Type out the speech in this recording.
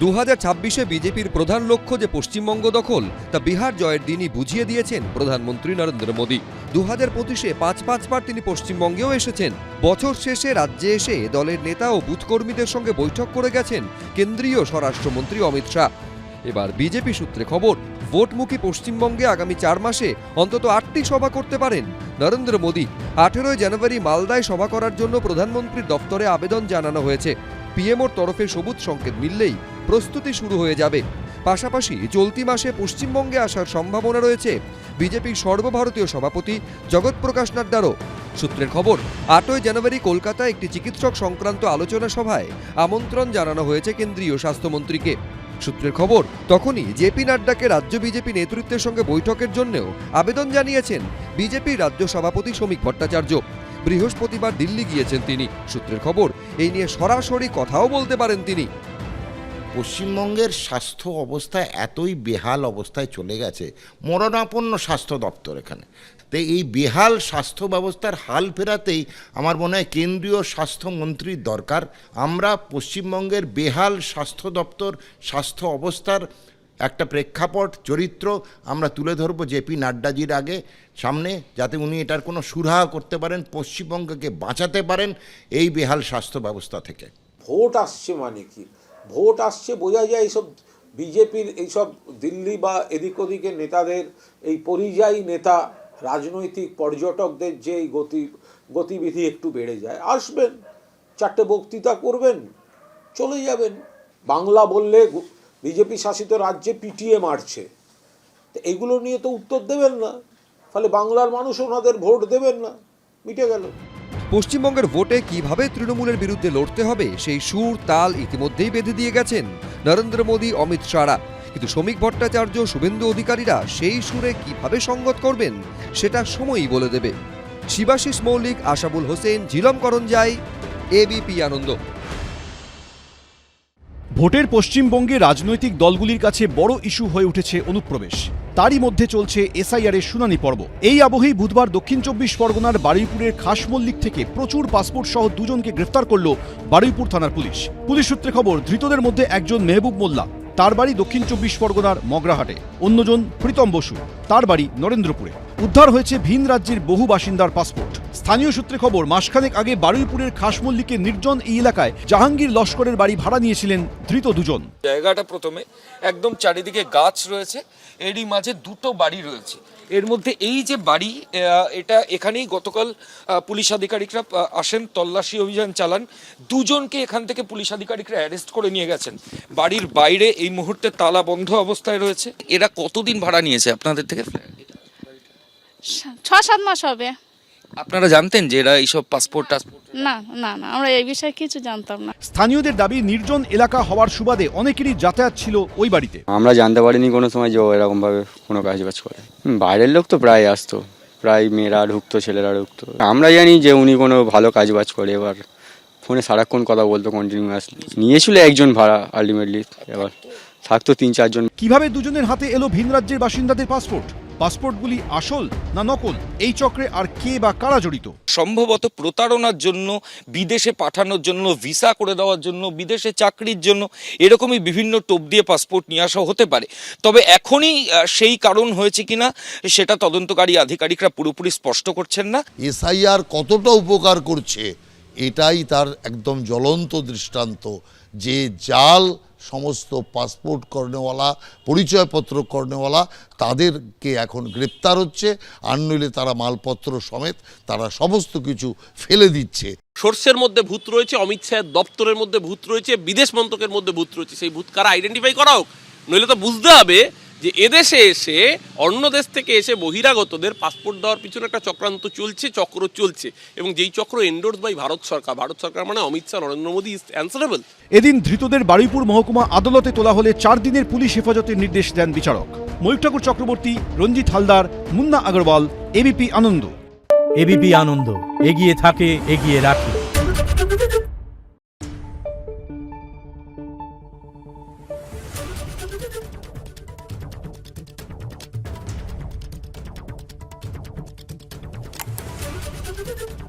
2026-এ বিজেপির প্রধান লক্ষ্য যে পশ্চিমবঙ্গ দখল তা বিহার জয়ের দিনই বুঝিয়ে দিয়েছেন প্রধানমন্ত্রী নরেন্দ্র মোদী। 2025-এ 5 বার তিনি পশ্চিমবঙ্গেও এসেছেন। বছর শেষে রাজ্যে এসে দলের নেতা ও বুথকর্মীদের সঙ্গে বৈঠক করে গেছেন কেন্দ্রীয় স্বরাষ্ট্রমন্ত্রী অমিত শাহ। এবার বিজেপি সূত্রে খবর, ভোটমুখী পশ্চিমবঙ্গে আগামী 4 মাসে অন্তত 8টি সভা করতে পারেন নরেন্দ্র মোদী। 18 জানুয়ারি মালদায় সভা করার জন্য প্রধানমন্ত্রীর দপ্তরে আবেদন জানানো হয়েছে। পিএমওর তরফে সবুজ সংকেত মিললেই প্রস্তুতি শুরু হয়ে যাবে। পাশাপাশি চলতি মাসে পশ্চিমবঙ্গে আসার সম্ভাবনা রয়েছে বিজেপির সর্বভারতীয় সভাপতি জগৎ প্রকাশ নাড্ডারও। সূত্রের খবর, 8 জানুয়ারি কলকাতায় একটি চিকিৎসক সংক্রান্ত আলোচনা সভায় আমন্ত্রণ জানানো হয়েছে কেন্দ্রীয় স্বাস্থ্যমন্ত্রীকে। সূত্রের খবর, তখনই জেপি নাড্ডাকে রাজ্য বিজেপি নেতৃত্বের সঙ্গে বৈঠকের জন্যও আবেদন জানিয়েছেন বিজেপির রাজ্য সভাপতি শ্রমিক ভট্টাচার্য। বৃহস্পতিবার দিল্লি গিয়েছেন তিনি। সূত্রের খবর, এই নিয়ে সরাসরি কথাও বলতে পারেন তিনি। পশ্চিমবঙ্গের স্বাস্থ্য অবস্থা এতই বেহাল অবস্থায় চলে গেছে, মরণাপন্ন স্বাস্থ্য দপ্তর এখানে। তাই এই বেহাল স্বাস্থ্য ব্যবস্থার হাল ফেরাতেই আমার মনে হয় কেন্দ্রীয় স্বাস্থ্যমন্ত্রীর দরকার। আমরা পশ্চিমবঙ্গের বেহাল স্বাস্থ্য দপ্তর, স্বাস্থ্য অবস্থার একটা প্রেক্ষাপট, চরিত্র আমরা তুলে ধরবো জেপি নাড্ডাজির আগে সামনে, যাতে উনি এটার কোনো সুরাহা করতে পারেন, পশ্চিমবঙ্গকে বাঁচাতে পারেন এই বেহাল স্বাস্থ্য ব্যবস্থা থেকে। ভোট আসছে মানে কি? ভোট আসছে বোঝা যায় এইসব বিজেপির এইসব দিল্লি বা এদিক ওদিকের নেতাদের, এই পরিযায়ী নেতা রাজনৈতিক পর্যটকদের যে এই গতিবিধি একটু বেড়ে যায়। আসবেন, 4টে বক্তৃতা করবেন, চলে যাবেন। বাংলা বললে বিজেপি শাসিত রাজ্যে পিটিয়ে মারছে, তো এগুলো নিয়ে তো উত্তর দেবেন না, ফলে বাংলার মানুষ ওনাদের ভোট দেবেন না, মিটে গেল। পশ্চিমবঙ্গের ভোটে কিভাবে তৃণমূলের বিরুদ্ধে লড়তে হবে সেই সুর তাল ইতিমধ্যেই বেঁধে দিয়ে গেছেন নরেন্দ্র মোদী, অমিত শাহরা। কিন্তু শ্রমিক ভট্টাচার্য, শুভেন্দু অধিকারীরা সেই সুরে কিভাবে সঙ্গত করবেন সেটা সময়ই বলে দেবে। শিবাশিস মৌলিক, আশাবুল হোসেন, ঝিলম করঞ্জাই, এবিপি আনন্দ। ভোটের পশ্চিমবঙ্গে রাজনৈতিক দলগুলির কাছে বড় ইস্যু হয়ে উঠেছে অনুপ্রবেশ। তারই মধ্যে চলছে এসআইআরের শুনানি পর্ব। এই আবহেই বুধবার দক্ষিণ 24 পরগনার বারুইপুরের খাসমল্লিক থেকে প্রচুর পাসপোর্ট সহ 2 জনকে গ্রেফতার করল বারুইপুর থানার পুলিশ। পুলিশ সূত্রে খবর, ধৃতদের মধ্যে একজন মেহবুব মোল্লা, তার বাড়ি দক্ষিণ 24 পরগনার মগরাহাটে। অন্যজন প্রীতম বসু, তার বাড়ি নরেন্দ্রপুরে। উদ্ধার হয়েছে ভিন রাজ্যের বহু বাসিন্দার পাসপোর্ট। স্থানীয় সূত্রে খবর, মাসখানেক আগে বারুইপুরের খাসমল্লিকের নির্জন এই এলাকায় জাহাঙ্গীর লস্করের বাড়ি ভাড়া নিয়েছিলেন ধৃত 2 জন। জায়গাটা প্রথমে একদম চারিদিকে গাছ রয়েছে, এরই মাঝে 2টো বাড়ি রয়েছে। এর মধ্যে এই যে বাড়ি, এটা এখানেই গতকাল পুলিশ আধিকারিকরা আসেন, তল্লাশি অভিযান চালান। 2 জনকে এখান থেকে পুলিশ আধিকারিকরা অ্যারেস্ট করে নিয়ে গেছেন। বাড়ির বাইরে এই মুহূর্তে তালা বন্ধ অবস্থায় রয়েছে। এরা কতদিন ভাড়া নিয়েছে আপনাদের থেকে? 6-7 মাস হবে। আপনারা জানতেন যে এরা এইসব পাসপোর্ট? না না না, আমরা এই বিষয়ে কিছু জানতাম না। স্থানীয়দের দাবি, নির্জন এলাকা হওয়ার সুবাদে অনেকেরই যাতায়াত ছিল ওই বাড়িতে। আমরা জানতে পারিনি কোনো সময় যে ও এরকম ভাবে কোনো কাজ করে। বাইরের লোক তো প্রায় আসতো, প্রায় মেয়েরা ঢুকতো, ছেলেরা ঢুকতো। আমরা জানি যে উনি কোনো ভালো কাজ করে। এবার ফোনে সারাক্ষণ কথা বলতো, কন্টিনিউয়াস। নিয়েছিল একজন ভাড়া আলটিমেটলি, এবার থাকতো 3-4 জন। কিভাবে 2 জনের হাতে এলো ভিন রাজ্যের বাসিন্দাদের পাসপোর্ট? পাসপোর্টগুলি আসল না নকল? এই চক্রে আর কে বা কারা জড়িত? সম্ভবত প্রতারণার জন্য, বিদেশে পাঠানোর জন্য, ভিসা করে দেওয়ার জন্য, বিদেশে চাকরির জন্য, এরকমই বিভিন্ন টোপ দিয়ে পাসপোর্ট নিয়ে আসা হতে পারে। তবে এখনই সেই কারণ হয়েছে কিনা সেটা তদন্তকারী আধিকারিকরা পুরোপুরি স্পষ্ট করছেন না। এসআইআর কতটা উপকার করছে এটাই তার একদম জ্বলন্ত দৃষ্টান্ত, যে জাল সমস্ত পাসপোর্ট করনেওয়ালা, পরিচয়পত্র করনেওয়ালা, তাদেরকে এখন গ্রেপ্তার হচ্ছে। আর নইলে তারা মালপত্র সমেত তারা সমস্ত কিছু ফেলে দিচ্ছে। সোর্সের মধ্যে ভূত রয়েছে, অমিত শাহের দপ্তরের মধ্যে ভূত রয়েছে, বিদেশ মন্ত্রকের মধ্যে ভূত রয়েছে। সেই ভূত কারা আইডেন্টিফাই করা হোক, নইলে তো বুঝতে হবে যে এদেশে এসে অন্য দেশ থেকে এসে বহিরাগতদের পাসপোর্ট দেওয়ার পিছনে একটা চক্রান্ত চলছে, চক্র চলছে, এবং যেই চক্র এন্ডোর্স বাই ভারত সরকার। ভারত সরকার মানে অমিত শাহ, নরেন্দ্র মোদী ইজ অ্যান্সারেবল। এদিন ধৃতদের বারুইপুর মহকুমা আদালতে তোলা হলে 4 দিনের পুলিশ হেফাজতের নির্দেশ দেন বিচারক। ময়ূর ঠাকুর চক্রবর্তী, রঞ্জিত হালদার, মুন্না আগরওয়াল, এবিপি আনন্দ। এবিপি আনন্দ, এগিয়ে থাকে, এগিয়ে রাখে। Thank you.